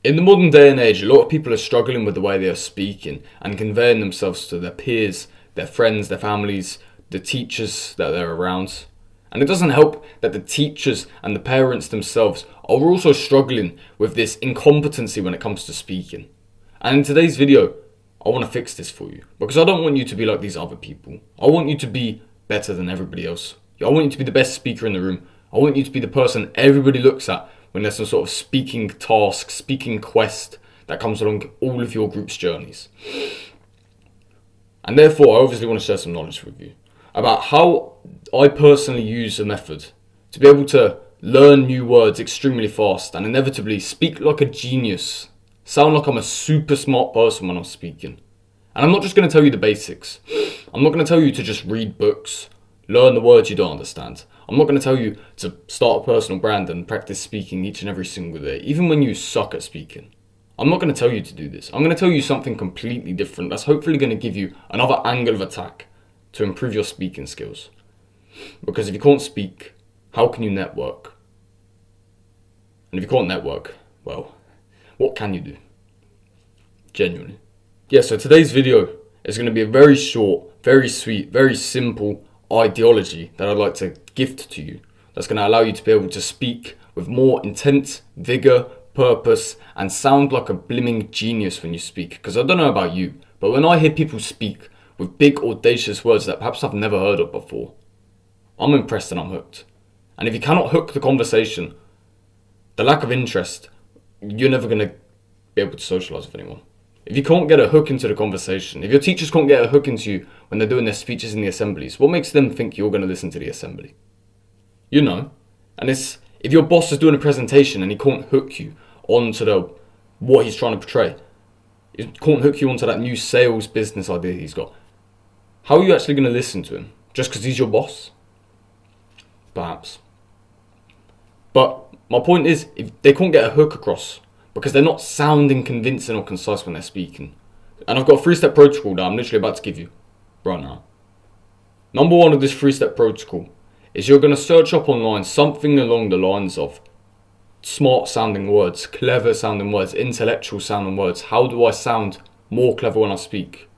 In the modern day and age, a lot of people are struggling with the way they are speaking and conveying themselves to their peers, their friends, their families, the teachers that they're around. And it doesn't help that the teachers and the parents themselves are also struggling with this incompetency when it comes to speaking. And in today's video, I want to fix this for you, because I don't want you to be like these other people. I want you to be better than everybody else. I want you to be the best speaker in the room. I want you to be the person everybody looks at when there's some sort of speaking task, speaking quest that comes along all of your group's journeys. And therefore, I obviously want to share some knowledge with you about how I personally use a method to be able to learn new words extremely fast and inevitably speak like a genius, sound like I'm a super smart person when I'm speaking. And I'm not just going to tell you the basics. I'm not going to tell you to just read books, learn the words you don't understand. I'm not going to tell you to start a personal brand and practice speaking each and every single day, even when you suck at speaking. I'm not going to tell you to do this. I'm going to tell you something completely different that's hopefully going to give you another angle of attack to improve your speaking skills. Because if you can't speak, how can you network? And if you can't network, well, what can you do? Genuinely. Yeah, so today's video is going to be a very short, very sweet, very simple ideology that I'd like to gift to you. That's going to allow you to be able to speak with more intent, vigor, purpose, and sound like a blimming genius when you speak. Because I don't know about you, but when I hear people speak with big, audacious words that perhaps I've never heard of before, I'm impressed and I'm hooked. And if you cannot hook the conversation, the lack of interest, you're never going to be able to socialize with anyone. If you can't get a hook into the conversation, if your teachers can't get a hook into you when they're doing their speeches in the assemblies, what makes them think you're going to listen to the assembly? You know. And if your boss is doing a presentation and he can't hook you onto what he's trying to portray, he can't hook you onto that new sales business idea he's got, how are you actually going to listen to him? Just because he's your boss? Perhaps. But my point is, if they can't get a hook across because they're not sounding convincing or concise when they're speaking. And I've got a 3-step protocol that I'm literally about to give you right now. Number 1 of this 3-step protocol is you're going to search up online something along the lines of smart sounding words, clever sounding words, intellectual sounding words. How do I sound more clever when I speak?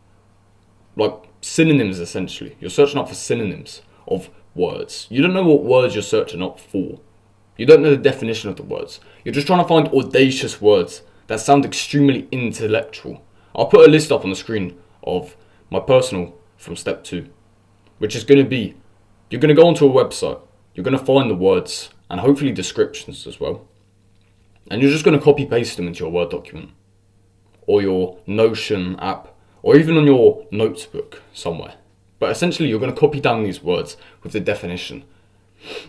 Like synonyms, essentially. You're searching up for synonyms of words. You don't know what words you're searching up for. You don't know the definition of the words. You're just trying to find audacious words that sound extremely intellectual. I'll put a list up on the screen of my personal from step 2, which is going to be, you're going to go onto a website, you're going to find the words and hopefully descriptions as well. And you're just going to copy paste them into your Word document or your Notion app or even on your notebook somewhere. But essentially you're going to copy down these words with the definition.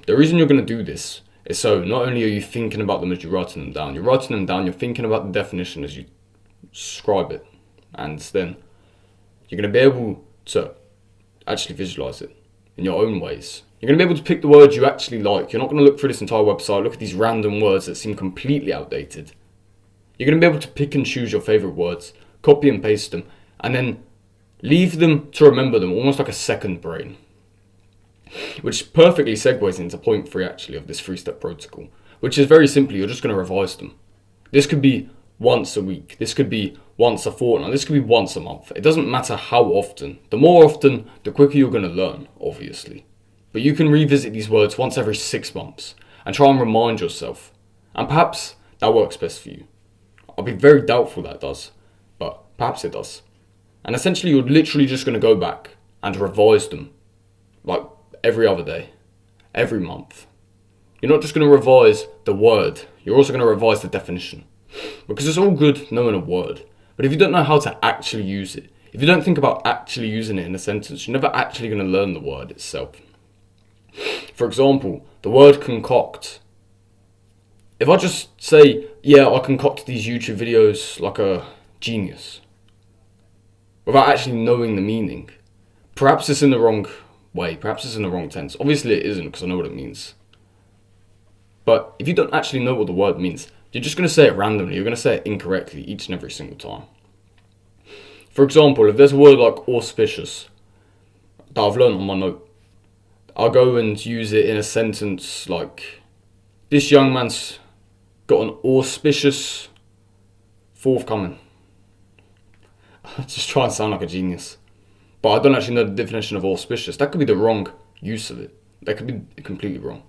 The reason you're going to do this is so not only are you thinking about them as you're writing them down, you're thinking about the definition as you scribe it. And then you're going to be able to actually visualize it in your own ways. You're going to be able to pick the words you actually like. You're not going to look through this entire website, look at these random words that seem completely outdated. You're going to be able to pick and choose your favorite words, copy and paste them, and then leave them to remember them, almost like a second brain. Which perfectly segues into point 3 actually of this 3-step protocol, which is very simply, you're just going to revise them. This could be once a week, this could be once a fortnight, this could be once a month. It doesn't matter how often. The more often, the quicker you're going to learn, obviously. But you can revisit these words once every 6 months and try and remind yourself. And perhaps that works best for you. I'll be very doubtful that does, but perhaps it does. And essentially you're literally just going to go back and revise them like every other day, every month. You're not just going to revise the word, you're also going to revise the definition. Because it's all good knowing a word, but if you don't know how to actually use it, if you don't think about actually using it in a sentence, you're never actually going to learn the word itself. For example, the word concoct. If I just say, yeah, I concoct these YouTube videos like a genius, without actually knowing the meaning, perhaps it's in the wrong way, perhaps it's in the wrong tense. Obviously it isn't, because I know what it means. But if you don't actually know what the word means, you're just going to say it randomly, you're going to say it incorrectly each and every single time. For example, if there's a word like auspicious that I've learned on my note, I'll go and use it in a sentence like, this young man's got an auspicious forthcoming. Just try and sound like a genius. But I don't actually know the definition of auspicious. That could be the wrong use of it. That could be completely wrong.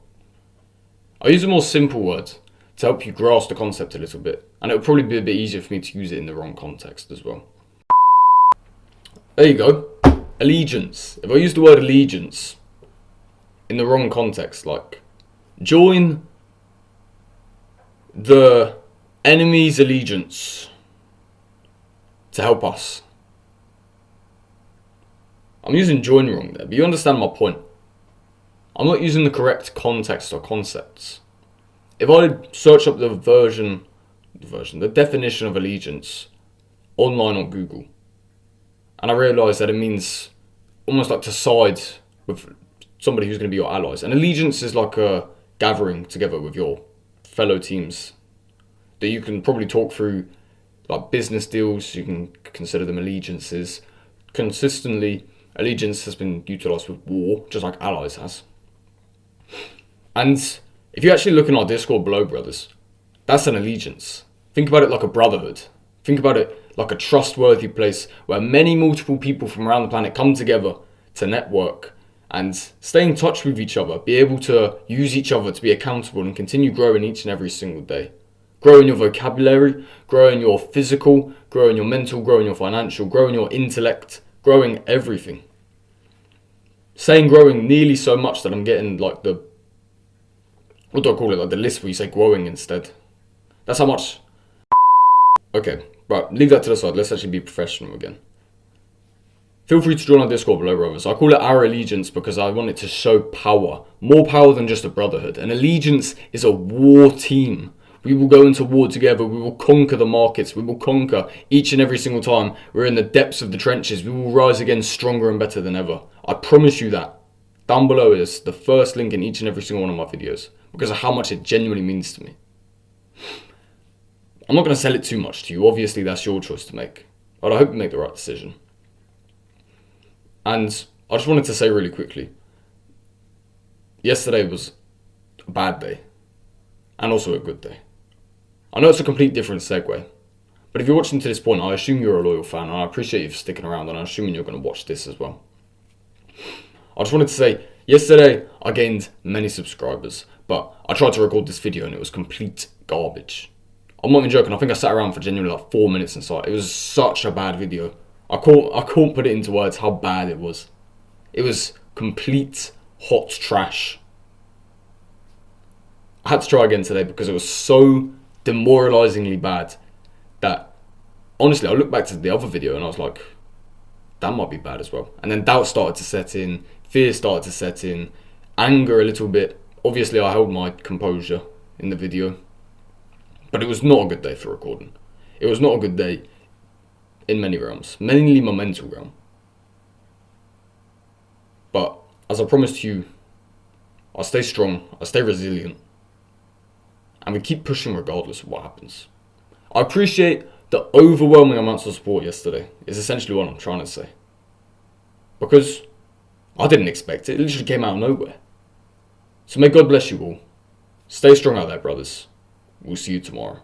I use a more simple word to help you grasp the concept a little bit. And it would probably be a bit easier for me to use it in the wrong context as well. There you go. Allegiance. If I use the word allegiance in the wrong context, like join the enemy's allegiance to help us. I'm using join wrong there, but you understand my point. I'm not using the correct context or concepts. If I search up the definition of allegiance online on Google, and I realise that it means almost like to side with somebody who's going to be your allies. And allegiance is like a gathering together with your fellow teams that you can probably talk through, like business deals. You can consider them allegiances. Consistently, allegiance has been utilised with war, just like allies has. And if you actually look in our Discord below, brothers, that's an allegiance. Think about it like a brotherhood. Think about it like a trustworthy place where multiple people from around the planet come together to network and stay in touch with each other, be able to use each other to be accountable and continue growing each and every single day. Growing your vocabulary, growing your physical, growing your mental, growing your financial, growing your intellect, growing everything. Saying growing nearly so much that I'm getting like the, what do I call it, like the list where you say growing instead. That's how much. Okay, right, leave that to the side. Let's actually be professional again. Feel free to join our Discord below, brothers. I call it our allegiance because I want it to show power. More power than just a brotherhood. An allegiance is a war team. We will go into war together. We will conquer the markets. We will conquer each and every single time we're in the depths of the trenches. We will rise again stronger and better than ever. I promise you that. Down below is the first link in each and every single one of my videos because of how much it genuinely means to me. I'm not going to sell it too much to you. Obviously, that's your choice to make. But I hope you make the right decision. And I just wanted to say really quickly, yesterday was a bad day and also a good day. I know it's a complete different segue, but if you're watching to this point, I assume you're a loyal fan and I appreciate you for sticking around and I'm assuming you're going to watch this as well. I just wanted to say, yesterday I gained many subscribers, but I tried to record this video and it was complete garbage. I'm not even joking, I think I sat around for genuinely like 4 minutes inside. It was such a bad video. I can't put it into words how bad it was. It was complete hot trash. I had to try again today because it was so demoralizingly bad that honestly I looked back to the other video and I was like, that might be bad as well. And then doubt started to set in, fear started to set in, anger a little bit. Obviously I held my composure in the video, but it was not a good day for recording. It was not a good day in many realms, mainly my mental realm. But as I promised you, I stay strong, I stay resilient, and we keep pushing regardless of what happens. I appreciate the overwhelming amounts of support yesterday, is essentially what I'm trying to say. Because I didn't expect it, it literally came out of nowhere. So may God bless you all. Stay strong out there, brothers. We'll see you tomorrow.